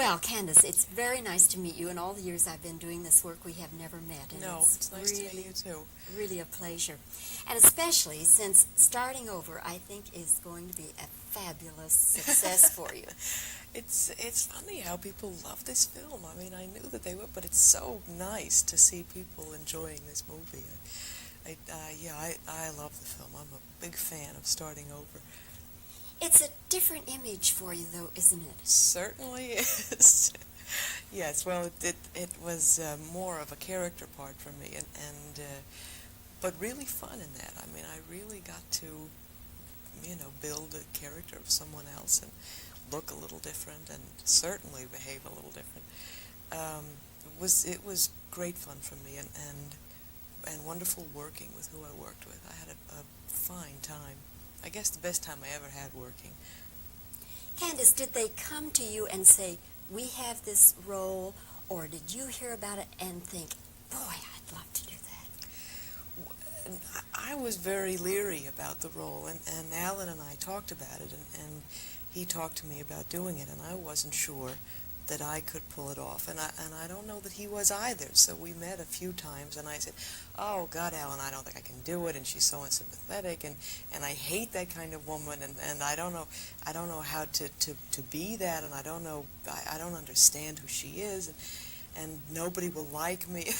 Well, Candice, it's very nice to meet you. In all the years I've been doing this work, we have never met. And No, it's nice to meet you too. Really a pleasure. And especially since starting over, I think, is going to be a fabulous success for you. It's funny how people love this film. I mean, I knew that they would, but it's so nice to see people enjoying this movie. I love the film. I'm a big fan of starting over. It's a different image for you, though, isn't it? Certainly is. Yes, well, it was more of a character part for me, but really fun in that. I mean, I really got to, build a character of someone else and look a little different and certainly behave a little different. It was great fun for me and wonderful working with who I worked with. I had a fine time. I guess the best time I ever had working. Candice, did they come to you and say, we have this role, or did you hear about it and think, boy, I'd love to do that? I was very leery about the role, and Alan and I talked about it, and he talked to me about doing it, and I wasn't sure that I could pull it off, and I don't know that he was either. So we met a few times, and I said, "Oh God, Alan, I don't think I can do it." And she's so unsympathetic, and I hate that kind of woman, and I don't know how to be that, and I don't understand who she is, and nobody will like me,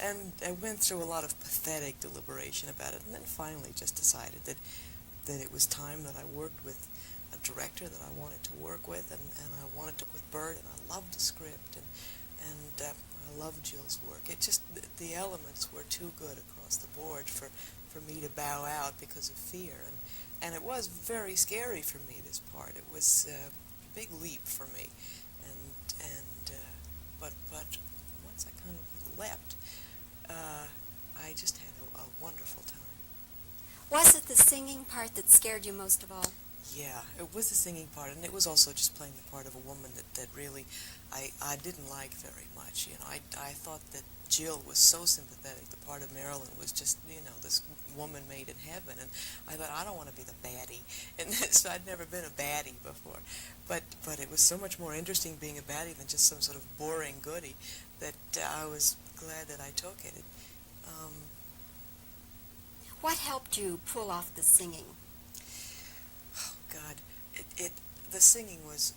and I went through a lot of pathetic deliberation about it, and then finally just decided that it was time that I worked with a director that I wanted to work with, and I wanted to with Bert, and I loved the script, and I loved Jill's work. It just, the elements were too good across the board for me to bow out because of fear, and it was very scary for me, this part. It was a big leap for me, but once I kind of leapt, I just had a wonderful time. Was it the singing part that scared you most of all? Yeah, it was the singing part, and it was also just playing the part of a woman that really I didn't like very much. I thought that Jill was so sympathetic. The part of Marilyn was just, this woman made in heaven, and I thought, I don't want to be the baddie. And so I'd never been a baddie before. But it was so much more interesting being a baddie than just some sort of boring goodie that I was glad that I took it. What helped you pull off the singing? God, the singing was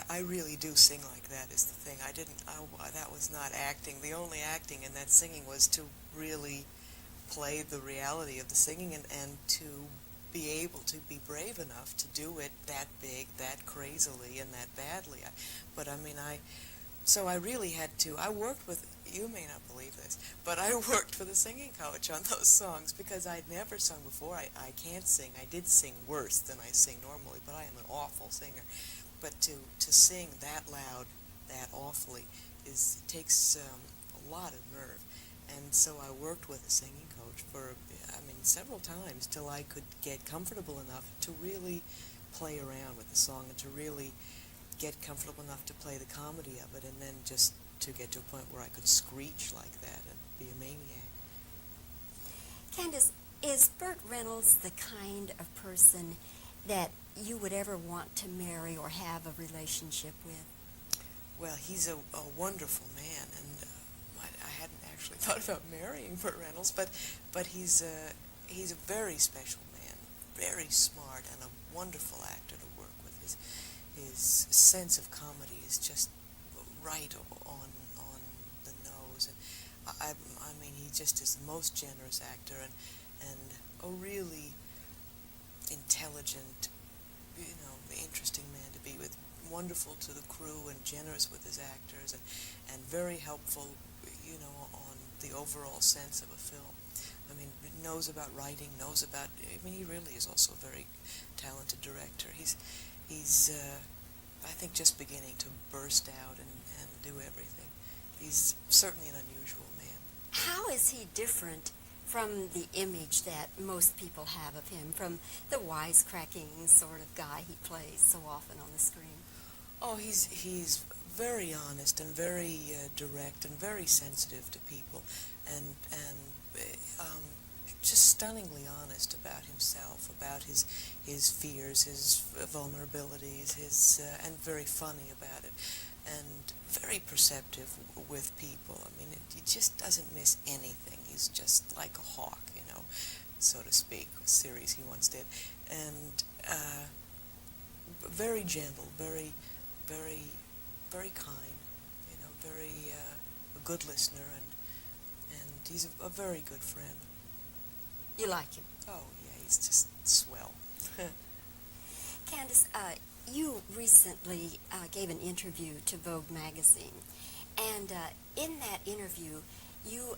I really do sing like that is the thing. That was not acting. The only acting in that singing was to really play the reality of the singing and to be able to be brave enough to do it that big, that crazily, and that badly. So I really had to, I worked with, you may not believe this, but I worked with a singing coach on those songs because I'd never sung before. I can't sing. I did sing worse than I sing normally, but I am an awful singer. But to sing that loud, that awfully, takes a lot of nerve. And so I worked with a singing coach for, several times till I could get comfortable enough to really play around with the song and to really get comfortable enough to play the comedy of it, and then just to get to a point where I could screech like that and be a maniac. Candice, is Burt Reynolds the kind of person that you would ever want to marry or have a relationship with? Well, he's a wonderful man, and I hadn't actually thought about marrying Burt Reynolds, but he's a very special man, very smart, and a wonderful actor to work with. His sense of comedy is just right on the nose, and he just is the most generous actor and a really intelligent, interesting man to be with, wonderful to the crew and generous with his actors and very helpful, on the overall sense of a film. Knows about writing, he really is also a very talented director. He's I think, just beginning to burst out and do everything. He's certainly an unusual man. How is he different from the image that most people have of him, from the wisecracking sort of guy he plays so often on the screen? Oh, he's very honest and very direct and very sensitive to people, and just stunningly honest about himself, about his fears, his vulnerabilities, and very funny about it, and very perceptive with people. I mean, he just doesn't miss anything. He's just like a hawk, so to speak. A series he once did, and very gentle, very, very, very kind. Very a good listener, and he's a very good friend. You like him? Oh, yeah, he's just swell. Candice, you recently gave an interview to Vogue magazine, and in that interview, you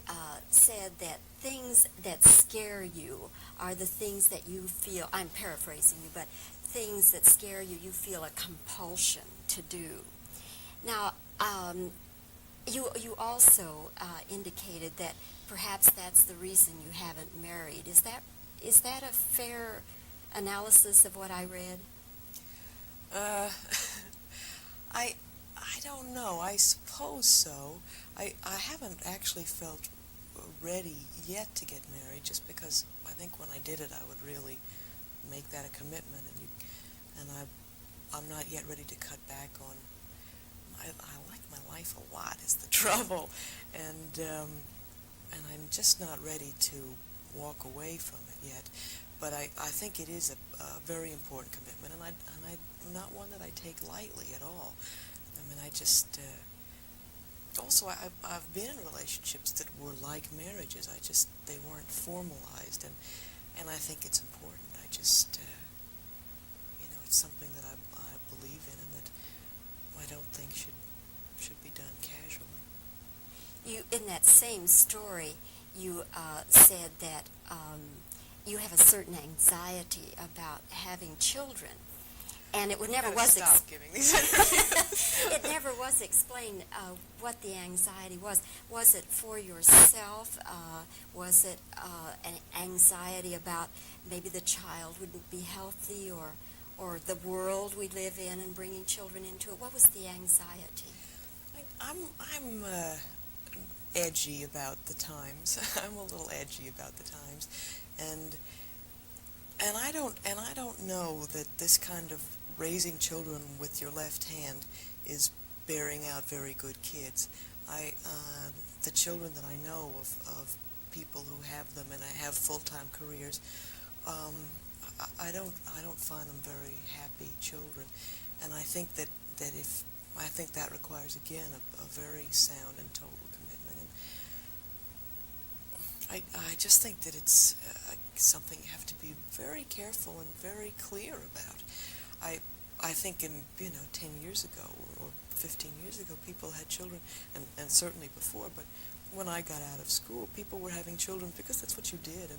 said that things that scare you are the things that you feel, I'm paraphrasing you, but things that scare you, you feel a compulsion to do. Now, you also indicated that perhaps that's the reason you haven't married. Is that a fair analysis of what I read? I don't know. I suppose so. I haven't actually felt ready yet to get married, just because I think when I did it, I would really make that a commitment, and I'm not yet ready to cut back on. I like my life a lot is the trouble, and I'm just not ready to walk away from it yet. But I think it is a very important commitment, and I'm not one that I take lightly at all. I mean, I just also I've been in relationships that were like marriages. They weren't formalized, and I think it's important. I just it's something that I believe in, and that I don't think should be done casually. You, in that same story, you said that you have a certain anxiety about having children, and it never was stop giving these interviews. it never was explained what the anxiety was. Was it for yourself? Was it an anxiety about maybe the child wouldn't be healthy, or the world we live in and bringing children into it? What was the anxiety? I'm edgy about the times. I'm a little edgy about the times, and I don't know that this kind of raising children with your left hand is bearing out very good kids. The children that I know of people who have them and have full-time careers, I don't find them very happy children, and I think that requires again a very sound and total commitment. And I just think that it's something you have to be very careful and very clear about. I think in 10 years ago or 15 years ago, people had children, and certainly before, but when I got out of school, people were having children because that's what you did,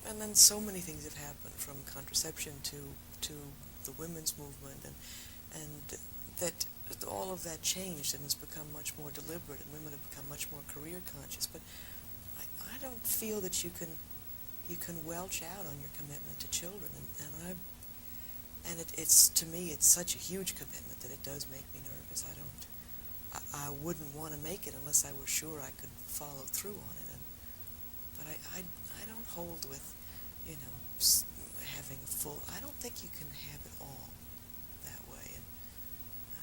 and then so many things have happened, from contraception to the women's movement, and that all of that changed and has become much more deliberate, and women have become much more career conscious. But I don't feel that you can welch out on your commitment to children, and it's to me it's such a huge commitment that it does make me nervous. I wouldn't want to make it unless I were sure I could follow through on it. But I don't hold with having a full. I don't think you can have it all that way, and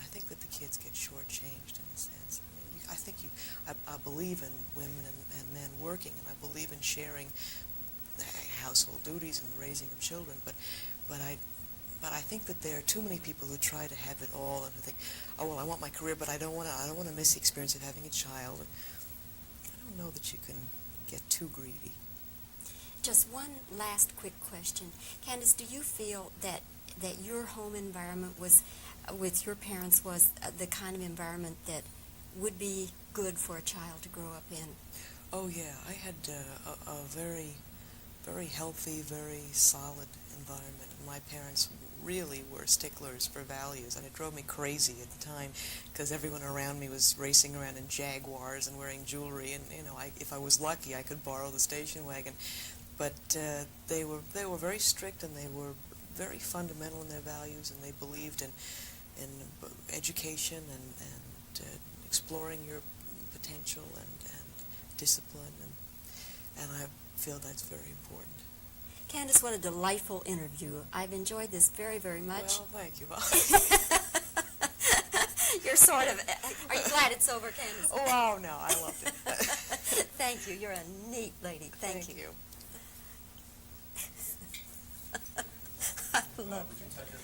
I think that the kids get shortchanged in a sense. I believe in women and men working, and I believe in sharing household duties and the raising of children. But I think that there are too many people who try to have it all and who think, oh well, I want my career, but I don't want to miss the experience of having a child. I don't know that you can get too greedy. Just one last quick question. Candice, do you feel that your home environment was, with your parents, was the kind of environment that would be good for a child to grow up in? Oh yeah, I had a very, very healthy, very solid environment. My parents really were sticklers for values, and it drove me crazy at the time because everyone around me was racing around in Jaguars and wearing jewelry, and if I was lucky, I could borrow the station wagon. But they were very strict, and they were very fundamental in their values, and they believed in education and exploring your potential and discipline, and feel that's very important. Candice, what a delightful interview. I've enjoyed this very, very much. Well, thank you. You're sort of, are you glad it's over, Candice? Oh, no, I loved it. Thank you. You're a neat lady. Thank you. You. I love Would you touch it?